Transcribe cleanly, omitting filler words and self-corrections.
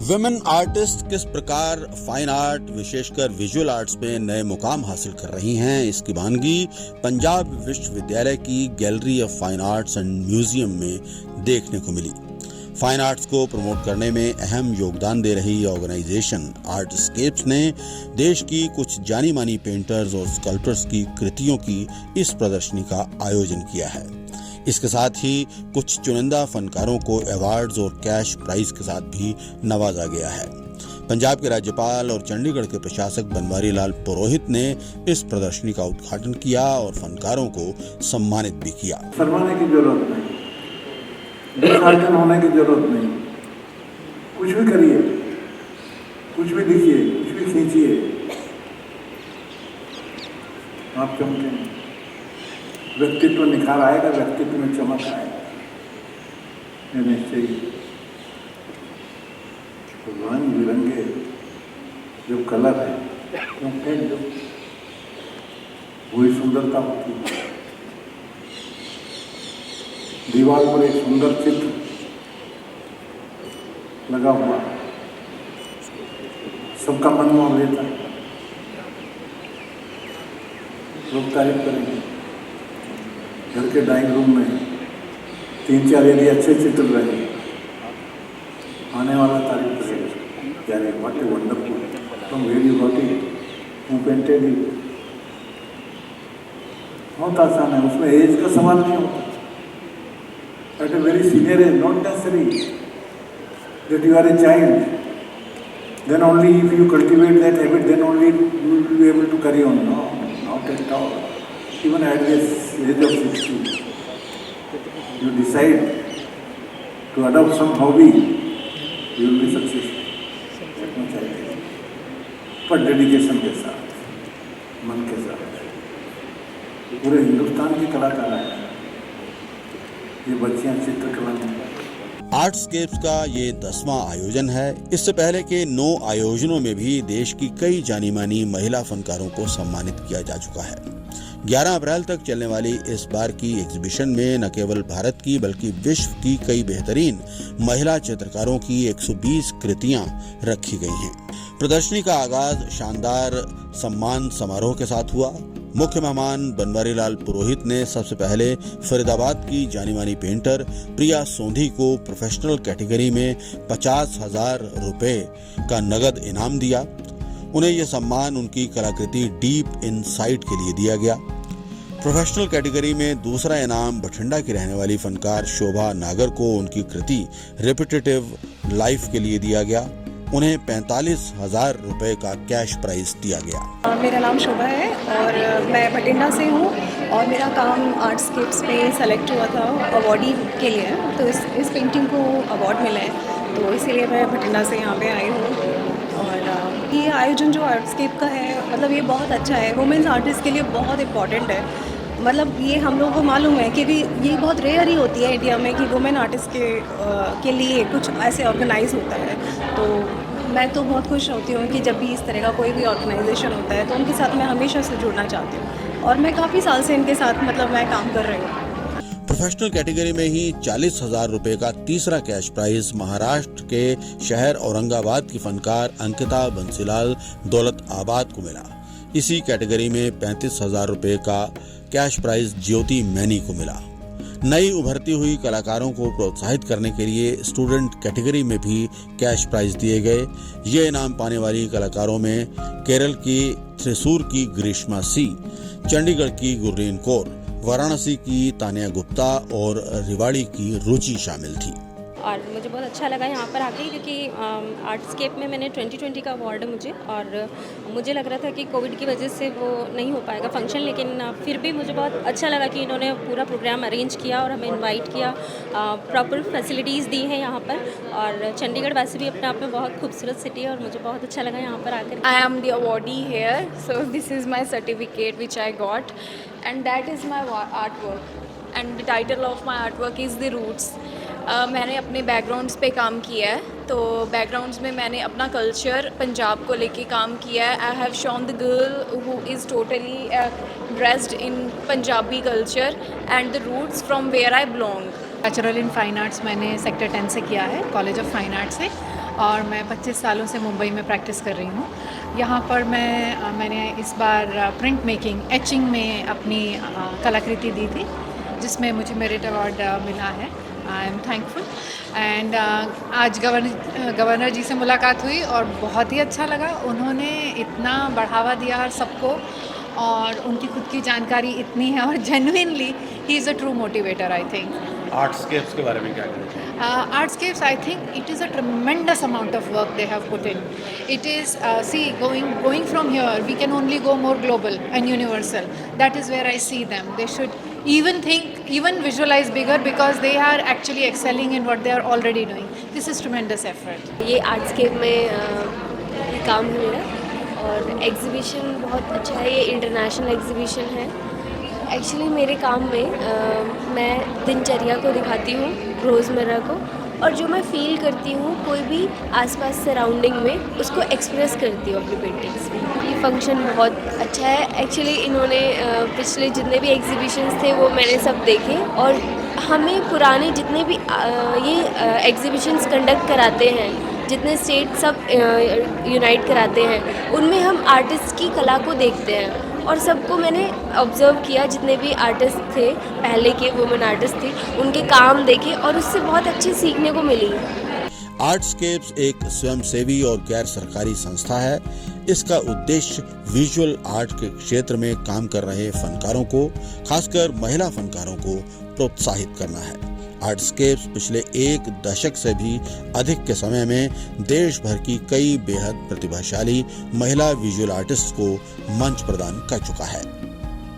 Women artist किस प्रकार fine art विशेषकर विजुअल आर्ट्स में नए मुकाम हासिल कर रही हैं, इसकी वानगी पंजाब विश्वविद्यालय की gallery of fine arts and museum में देखने को मिली। फाइन आर्ट्स को प्रमोट करने में अहम योगदान दे रही ऑर्गेनाइजेशन आर्टस्केप्स ने देश की कुछ जानी मानी पेंटर्स और स्कल्पटर्स की कृतियों की इस प्रदर्शनी का आयोजन किया है। इसके साथ ही कुछ चुनिंदा फनकारों को अवार्ड्स और कैश प्राइज के साथ भी नवाजा गया है। पंजाब के राज्यपाल और चंडीगढ़ के प्रशासक बनवारी लाल पुरोहित ने इस प्रदर्शनी का उद्घाटन किया और फनकारों को सम्मानित भी किया। शर्माने की जरूरत नहीं, डिसहार्टन होने की जरूरत नहीं, कुछ भी करिए, कुछ भी लिखिए, कुछ भी खींचिए, आप चमकेंगे। व्यक्तित्व निखार आएगा, व्यक्तित्व में चमक आएगा, ये निश्चय। तो रंग बिरंगे जो कलर है वो फेंक दो, वही सुंदरता होती है। दीवार पर एक सुंदर चित्र लगा हुआ, सबका मन मोह लेता है, लोग तारीफ करेंगे। घर के ड्राइंग रूम में 3-4 यदि अच्छे चित्र रहे, आने वाला तारीफ करेगा, यार what a wonderful, from where you got it, who painted it. बहुत आसान है, उसमें एज का सवाल नहीं होता। At a very senior age, not necessary that you are a child, then only if you cultivate that habit, then only you will be able to carry on. No, not at all. Even at this age of 60, you decide to adopt some hobby, you will be successful. That much I think. पर dedication के साथ, मन के साथ, पूरे हिंदुस्तान की कलाकार हैं ये बच्चियां चित्रकला में। आर्टस्केप्स का ये 10वां आयोजन है। इससे पहले के 9 आयोजनों में भी देश की कई जानी मानी महिला फनकारों को सम्मानित किया जा चुका है। 11 अप्रैल तक चलने वाली इस बार की एग्जीबिशन में न केवल भारत की बल्कि विश्व की कई बेहतरीन महिला चित्रकारों की 120 कृतियां रखी गई हैं। प्रदर्शनी का आगाज शानदार सम्मान समारोह के साथ हुआ। मुख्य मेहमान बनवारी लाल पुरोहित ने सबसे पहले फरीदाबाद की जानी मानी पेंटर प्रिया सोंधी को प्रोफेशनल कैटेगरी में 50,000 रुपए का नगद इनाम दिया। उन्हें यह सम्मान उनकी कलाकृति डीप इनसाइट के लिए दिया गया। प्रोफेशनल कैटेगरी में दूसरा इनाम बठिंडा की रहने वाली फनकार शोभा नागर को उनकी कृति रिपीटेटिव लाइफ के लिए दिया गया। उन्हें 45,000 रुपए का कैश प्राइज दिया गया। मेरा नाम शोभा है और मैं बठिंडा से हूँ और मेरा काम आर्टस्केप्स में सेलेक्ट हुआ था अवार्डी के लिए, तो इस पेंटिंग को अवार्ड मिला है, तो इसीलिए मैं बठिंडा से यहाँ पे आई हूँ। और ये आयोजन जो आर्टस्केप का है, मतलब ये बहुत अच्छा है, वुमेन्स आर्टिस्ट के लिए बहुत इम्पॉर्टेंट है। मतलब ये हम लोगों को मालूम है कि भी ये बहुत रेयर ही होती है इंडिया में कि वुमेन आर्टिस्ट के लिए कुछ ऐसे ऑर्गेनाइज होता है। तो मैं तो बहुत खुश होती हूँ कि जब भी इस तरह का कोई भी ऑर्गेनाइजेशन होता है तो उनके साथ मैं हमेशा से जुड़ना चाहती हूँ और मैं काफ़ी साल से इनके साथ मतलब मैं काम कर रही हूँ। प्रोफेशनल कैटेगरी में ही 40,000 रुपए का तीसरा कैश प्राइज महाराष्ट्र के शहर औरंगाबाद की फनकार अंकिता बंसीलाल दौलत आबाद को मिला। इसी कैटेगरी में 35,000 रुपए का कैश प्राइज ज्योति मैनी को मिला। नई उभरती हुई कलाकारों को प्रोत्साहित करने के लिए स्टूडेंट कैटेगरी में भी कैश प्राइज दिए गए। ये इनाम पाने वाली कलाकारों में केरल की थ्रिसूर की ग्रीष्मा सी, चंडीगढ़ की गुरलीन कौर, वाराणसी की तानिया गुप्ता और रिवाड़ी की रुचि शामिल थी। और मुझे बहुत अच्छा लगा यहाँ पर आके, क्योंकि आर्टस्केप में मैंने 2020 का अवार्ड है मुझे, और मुझे लग रहा था कि कोविड की वजह से वो नहीं हो पाएगा फंक्शन, लेकिन फिर भी मुझे बहुत अच्छा लगा कि इन्होंने पूरा प्रोग्राम अरेंज किया और हमें इनवाइट किया, प्रॉपर फैसिलिटीज़ दी हैं यहाँ पर। और चंडीगढ़ वैसे भी अपने आप में बहुत खूबसूरत सिटी है और मुझे बहुत अच्छा लगा यहाँ पर आकर। I am the awardee here, so this is my certificate which I got, and that is my artwork, and the title of my artwork is The Roots. मैंने अपने बैकग्राउंड्स पे काम किया है, तो बैकग्राउंड्स में मैंने अपना कल्चर पंजाब को लेके काम किया है। I have shown the girl who is totally dressed in Punjabi culture and the roots from where I belong. Bachelor in fine arts मैंने सेक्टर 10 से किया है, कॉलेज ऑफ फाइन आर्ट्स से। और मैं 25 सालों से मुंबई में प्रैक्टिस कर रही हूँ। यहाँ पर मैंने इस बार प्रिंट मेकिंग एचिंग में अपनी कलाकृति दी थी, जिसमें मुझे मेरिट अवार्ड मिला है। आई एम थैंकफुल एंड आज गवर्नर जी से मुलाकात हुई और बहुत ही अच्छा लगा। उन्होंने इतना बढ़ावा दिया हर सबको और उनकी खुद की जानकारी इतनी है और जेन्युइनली ही is a true motivator. I think Artscapes के बारे में क्या कहना चाहिए? Artscapes, I think it is a tremendous amount of work they have put in. It is, going from here, we can only go more global and universal. That is where I see them. They should even visualize bigger because they are actually excelling in what they are already doing. This is tremendous effort. ये आर्ट्सकेप में ये काम है मेरा और exhibition बहुत अच्छा है। ये इंटरनेशनल एग्जीबिशन है। एक्चुअली मेरे काम में मैं दिनचर्या को दिखाती हूँ, रोज़मर्रा को, और जो मैं फ़ील करती हूँ कोई भी आसपास सराउंडिंग में, उसको एक्सप्रेस करती हूँ अपनी पेंटिंग्स में। ये फंक्शन बहुत अच्छा है। एक्चुअली इन्होंने पिछले जितने भी एग्जीबिशंस थे वो मैंने सब देखे और हमें पुराने जितने भी ये एग्जीबिशंस कंडक्ट कराते हैं, जितने स्टेट सब यूनाइट कराते हैं, उनमें हम आर्टिस्ट की कला को देखते हैं और सबको मैंने ऑब्ज़र्व किया। जितने भी आर्टिस्ट थे पहले के, वुमेन आर्टिस्ट थी, उनके काम देखे और उससे बहुत अच्छी सीखने को मिली। आर्टस्केप्स एक स्वयंसेवी और गैर सरकारी संस्था है। इसका उद्देश्य विजुअल आर्ट के क्षेत्र में काम कर रहे फनकारों को, खासकर महिला फनकारों को प्रोत्साहित करना है। आर्टस्केप्स पिछले 1 दशक से भी अधिक के समय में देश भर की कई बेहद प्रतिभाशाली महिला विजुअल आर्टिस्ट को मंच प्रदान कर चुका है।